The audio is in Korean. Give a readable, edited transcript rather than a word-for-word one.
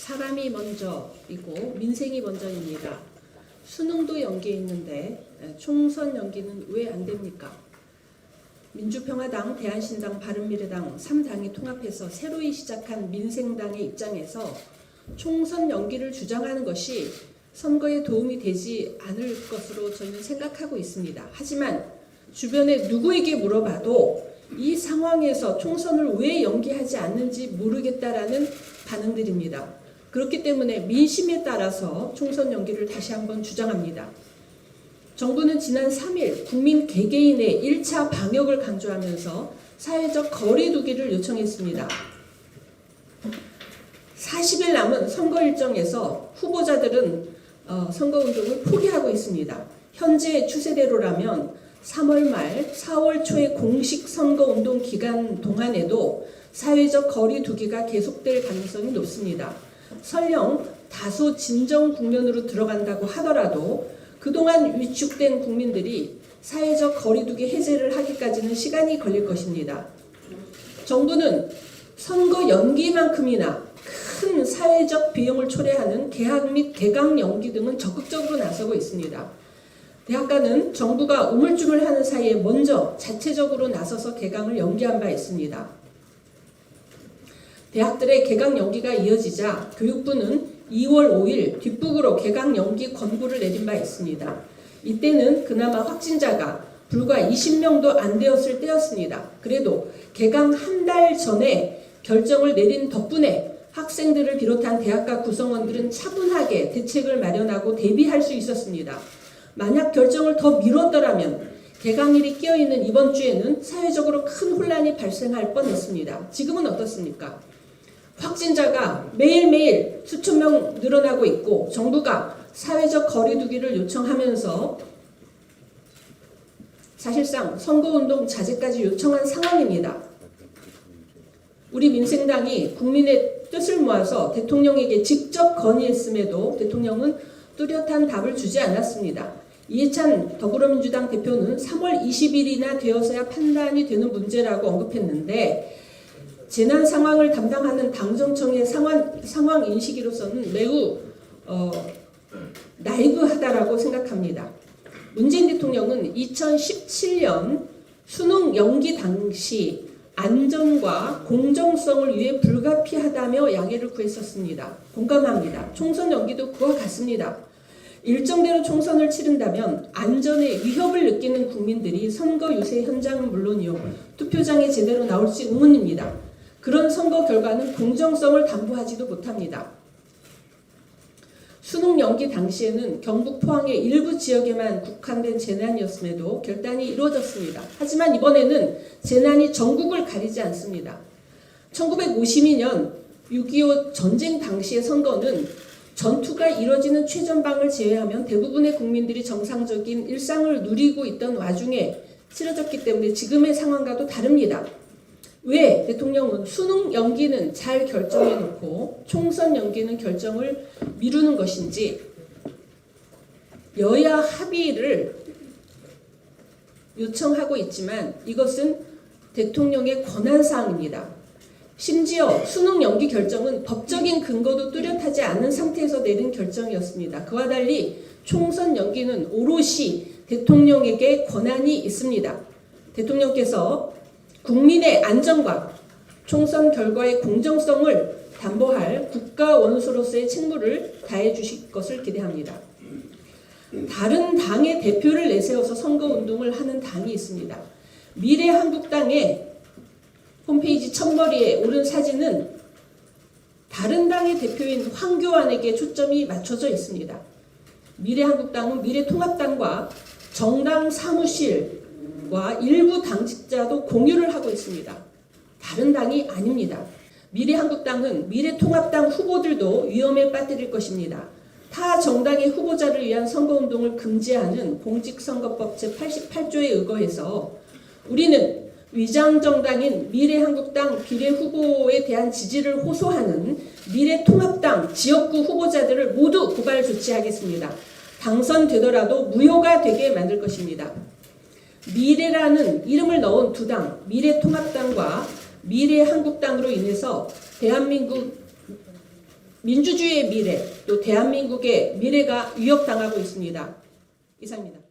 사람이 먼저이고 민생이 먼저입니다. 수능도 연기에 있는데 총선 연기는 왜 안 됩니까? 민주평화당, 대한신당, 바른미래당 3당이 통합해서 새로이 시작한 민생당의 입장에서 총선 연기를 주장하는 것이 선거에 도움이 되지 않을 것으로 저희는 생각하고 있습니다. 하지만 주변에 누구에게 물어봐도 이 상황에서 총선을 왜 연기하지 않는지 모르겠다라는 반응들입니다. 그렇기 때문에 민심에 따라서 총선 연기를 다시 한번 주장합니다. 정부는 지난 3일 국민 개개인의 1차 방역을 강조하면서 사회적 거리 두기를 요청했습니다. 40일 남은 선거 일정에서 후보자들은 선거운동을 포기하고 있습니다. 현재 추세대로라면 3월 말 4월 초의 공식 선거운동 기간 동안에도 사회적 거리 두기가 계속될 가능성이 높습니다. 설령 다소 진정 국면으로 들어간다고 하더라도 그동안 위축된 국민들이 사회적 거리두기 해제를 하기까지는 시간이 걸릴 것입니다. 정부는 선거 연기만큼이나 큰 사회적 비용을 초래하는 개학 및 개강 연기 등은 적극적으로 나서고 있습니다. 대학가는 정부가 우물쭈물하는 사이에 먼저 자체적으로 나서서 개강을 연기한 바 있습니다. 대학들의 개강 연기가 이어지자 교육부는 2월 5일 뒷북으로 개강 연기 권고를 내린 바 있습니다. 이때는 그나마 확진자가 불과 20명도 안 되었을 때였습니다. 그래도 개강 한 달 전에 결정을 내린 덕분에 학생들을 비롯한 대학가 구성원들은 차분하게 대책을 마련하고 대비할 수 있었습니다. 만약 결정을 더 미뤘더라면 개강일이 끼어있는 이번 주에는 사회적으로 큰 혼란이 발생할 뻔했습니다. 지금은 어떻습니까? 확진자가 매일매일 수천 명 늘어나고 있고 정부가 사회적 거리두기를 요청하면서 사실상 선거운동 자제까지 요청한 상황입니다. 우리 민생당이 국민의 뜻을 모아서 대통령에게 직접 건의했음에도 대통령은 뚜렷한 답을 주지 않았습니다. 이해찬 더불어민주당 대표는 3월 20일이나 되어서야 판단이 되는 문제라고 언급했는데 재난 상황을 담당하는 당정청의 상황 인식으로서는 매우 나이브하다라고 생각합니다. 문재인 대통령은 2017년 수능 연기 당시 안전과 공정성을 위해 불가피하다며 양해를 구했었습니다. 공감합니다. 총선 연기도 그와 같습니다. 일정대로 총선을 치른다면 안전에 위협을 느끼는 국민들이 선거 유세 현장은 물론이요 투표장에 제대로 나올지 의문입니다. 그런 선거 결과는 공정성을 담보하지도 못합니다. 수능 연기 당시에는 경북 포항의 일부 지역에만 국한된 재난이었음에도 결단이 이루어졌습니다. 하지만 이번에는 재난이 전국을 가리지 않습니다. 1952년 6.25 전쟁 당시의 선거는 전투가 이뤄지는 최전방을 제외하면 대부분의 국민들이 정상적인 일상을 누리고 있던 와중에 치러졌기 때문에 지금의 상황과도 다릅니다. 왜 대통령은 수능 연기는 잘 결정해놓고 총선 연기는 결정을 미루는 것인지 여야 합의를 요청하고 있지만 이것은 대통령의 권한사항입니다. 심지어 수능 연기 결정은 법적인 근거도 뚜렷하지 않은 상태에서 내린 결정이었습니다. 그와 달리 총선 연기는 오롯이 대통령에게 권한이 있습니다. 대통령께서 국민의 안전과 총선 결과의 공정성을 담보할 국가 원수로서의 책무를 다해 주실 것을 기대합니다. 다른 당의 대표를 내세워서 선거운동을 하는 당이 있습니다. 미래한국당의 홈페이지 첫머리에 오른 사진은 다른 당의 대표인 황교안에게 초점이 맞춰져 있습니다. 미래한국당은 미래통합당과 정당 사무실과 일부 당직자도 공유를 하고 있습니다. 다른 당이 아닙니다. 미래한국당은 미래통합당 후보들도 위험에 빠뜨릴 것입니다. 타 정당의 후보자를 위한 선거운동을 금지하는 공직선거법 제88조에 의거해서 우리는 위장정당인 미래한국당 비례후보에 대한 지지를 호소하는 미래통합당 지역구 후보자들을 모두 고발 조치하겠습니다. 당선되더라도 무효가 되게 만들 것입니다. 미래라는 이름을 넣은 두 당, 미래통합당과 미래한국당으로 인해서 대한민국의 민주주의의 미래, 또 대한민국의 미래가 위협당하고 있습니다. 이상입니다.